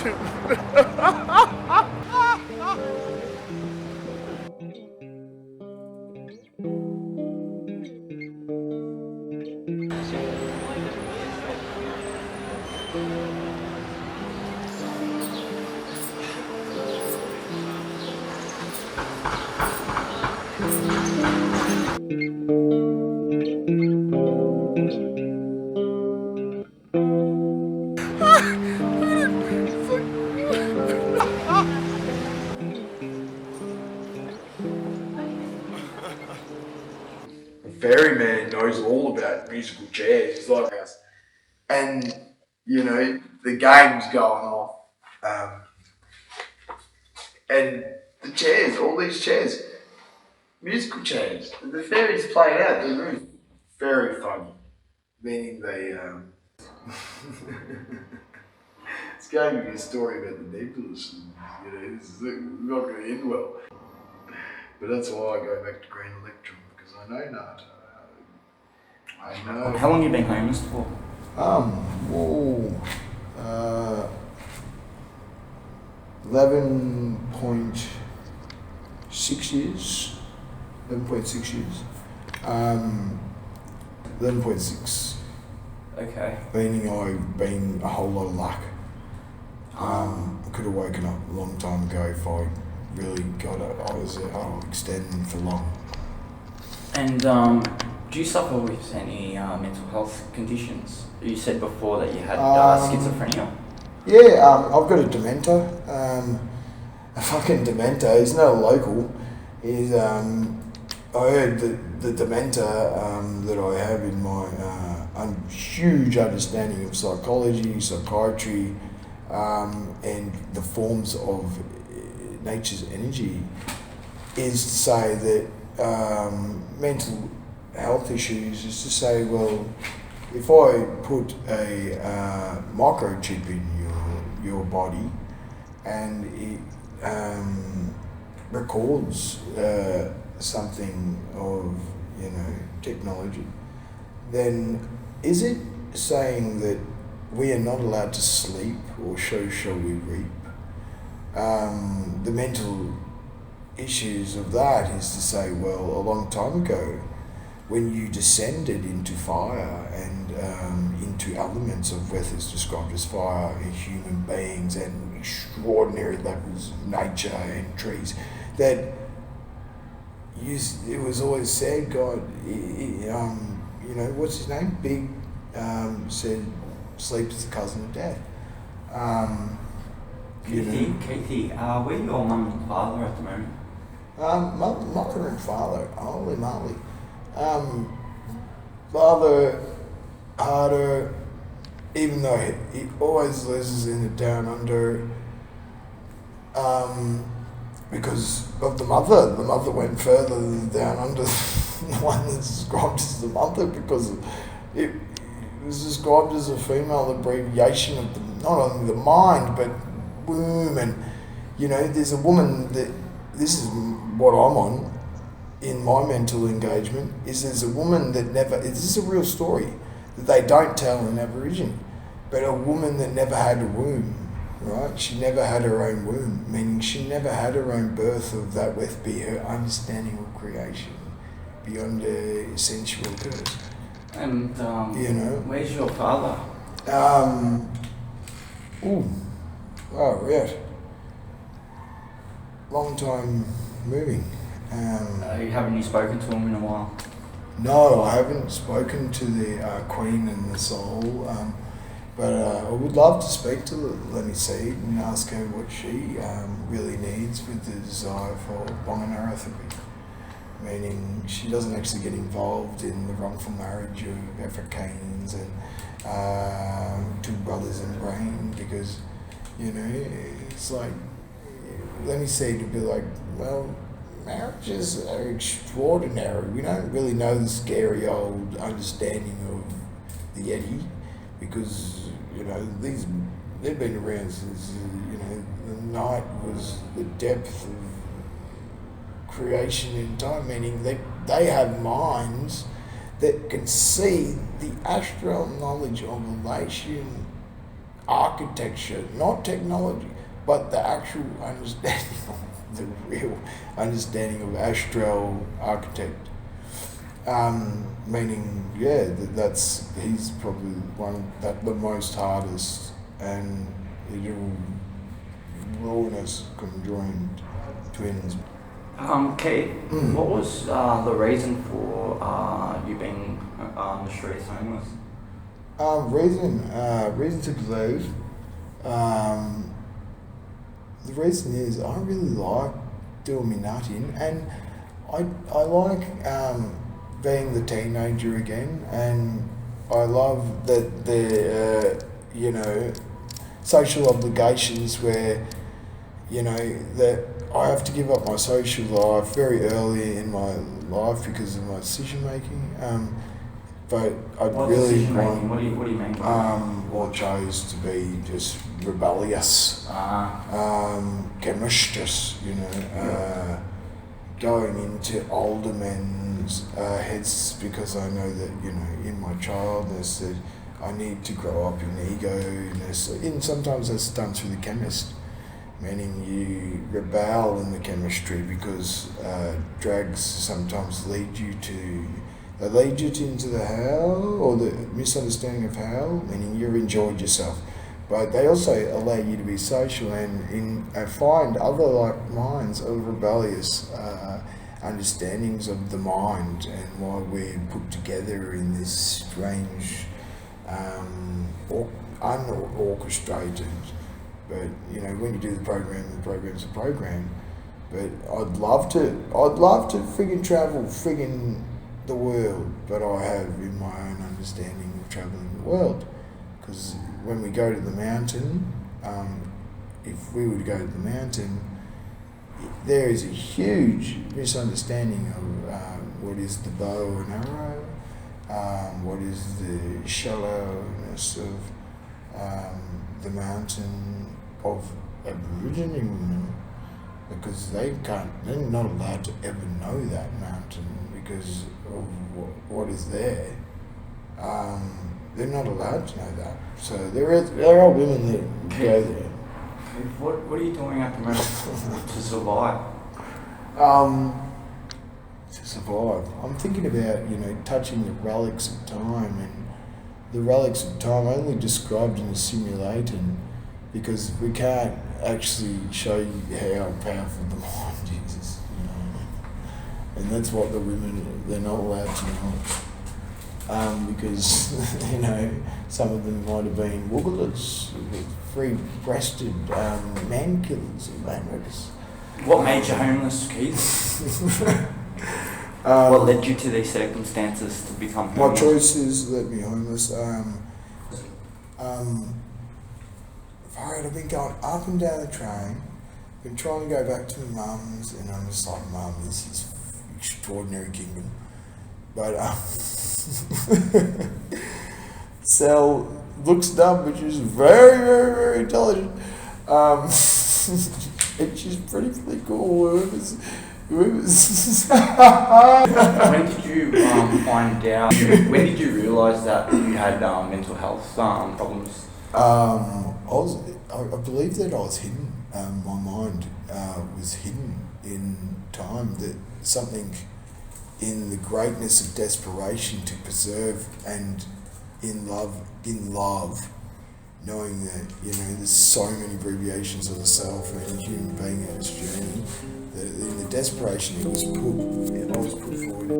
person. Ferryman knows all about musical chairs. He's like us, and you know the game's going off, and the chairs, all these chairs, musical chairs. The fairies playing out. They're very, very funny. Meaning they. It's going to be a story about the nebulous, and this is not going to end well. But that's why I go back to Green Electron, because I know not. I know. How long have you been homeless for? 11.6 years. 11.6 years. 11.6. Okay. Meaning I've been a whole lot of luck. I could have woken up a long time ago if I really got it. I was extending for long. And do you suffer with any mental health conditions? You said before that you had schizophrenia. Yeah, I've got a dementor. A fucking dementor. He's not a local. He's I heard that the dementor that I have in my huge understanding of psychology, psychiatry, and the forms of nature's energy is to say that mental health issues is to say, well, if I put a microchip in your body and it records something of technology, then is it saying that we are not allowed to sleep, or so shall we reap? The mental issues of that is to say, well, a long time ago, when you descended into fire and into elements of what is described as fire, human beings and extraordinary levels of nature and trees, that it was always said, God, what's his name? Big said, sleep is the cousin of death. Keithy, where are your mum and father at the moment? Mother and father, holy moly. Father, harder, even though he always lives in the down under, because of the mother. The mother went further than the down under, the one that's described as the mother, because it was described as a female abbreviation of not only the mind, but womb. And, there's a woman that, this is what I'm on in my mental engagement, is there's a woman that never, this is a real story that they don't tell in Aborigine, but a woman that never had a womb, right? She never had her own womb, meaning she never had her own birth of that with be her understanding of creation beyond a sensual curse. And, where's your father? Right. Long time moving. Haven't you spoken to him in a while? No, I haven't spoken to the Queen and the Soul, but I would love to speak to Lenny Seed and ask her what she really needs with the desire for Wonganara therapy. Meaning she doesn't actually get involved in the wrongful marriage of Afrikaans and two brothers in brain, because, it's like, Lenny Seed would be like, well, marriages are extraordinary. We don't really know the scary old understanding of the Yeti, because they've been around since the night was the depth of creation in time. Meaning they have minds that can see the astral knowledge of relation architecture, not technology, but the actual understanding of the real understanding of astral architect. Meaning, that's he's probably one that the most hardest, and it'll ruin us conjoined twins. Keith, what was the reason for you being on the streets homeless? Reason to believe. The reason is I really like doing me nutting, and I like being the teenager again, and I love that the social obligations where that I have to give up my social life very early in my life because of my decision making. But I really want. What do you mean by that? Well, chose to be just rebellious, chemistous, going into older men's heads because I know that in my childness that I need to grow up in ego-ness. And sometimes that's done through the chemist, meaning you rebel in the chemistry because drugs sometimes lead you into the hell or the misunderstanding of hell, meaning you've enjoyed yourself. But they also allow you to be social and find other like minds of rebellious understandings of the mind and why we're put together in this strange, unorchestrated. But when you do the program's a program. But I'd love to friggin' travel friggin' the world, but I have in my own understanding of travelling the world. Because when we go to the mountain, if we were to go to the mountain, there is a huge misunderstanding of what is the bow and arrow, what is the shallowness of the mountain of Aboriginal women, because they're not allowed to ever know that mountain because of what is there. They're not allowed to know that. So there are women that go there. What are you doing at the moment to survive? To survive, I'm thinking about touching the relics of time, and the relics of time only described in a simulator, because we can't actually show you how powerful the mind is. And that's what the women, they're not allowed to know. Because, some of them might have been woogalets, free-breasted man killers and man-rapists. What made you homeless, Keith? What led you to these circumstances to become homeless? My choices led me homeless. I've been going up and down the train, been trying to go back to my mum's, and I'm just like, Mum, this is extraordinary kingdom. But Sal looks dumb, but she's very, very, very intelligent. And she's pretty cool. Whoever's When did you find out? When did you realise that you had mental health problems? I believe that I was hidden. My mind was hidden in time. That something in the greatness of desperation to preserve, and in love, knowing that there's so many abbreviations of the self and a human being in its journey. That in the desperation I was put forward.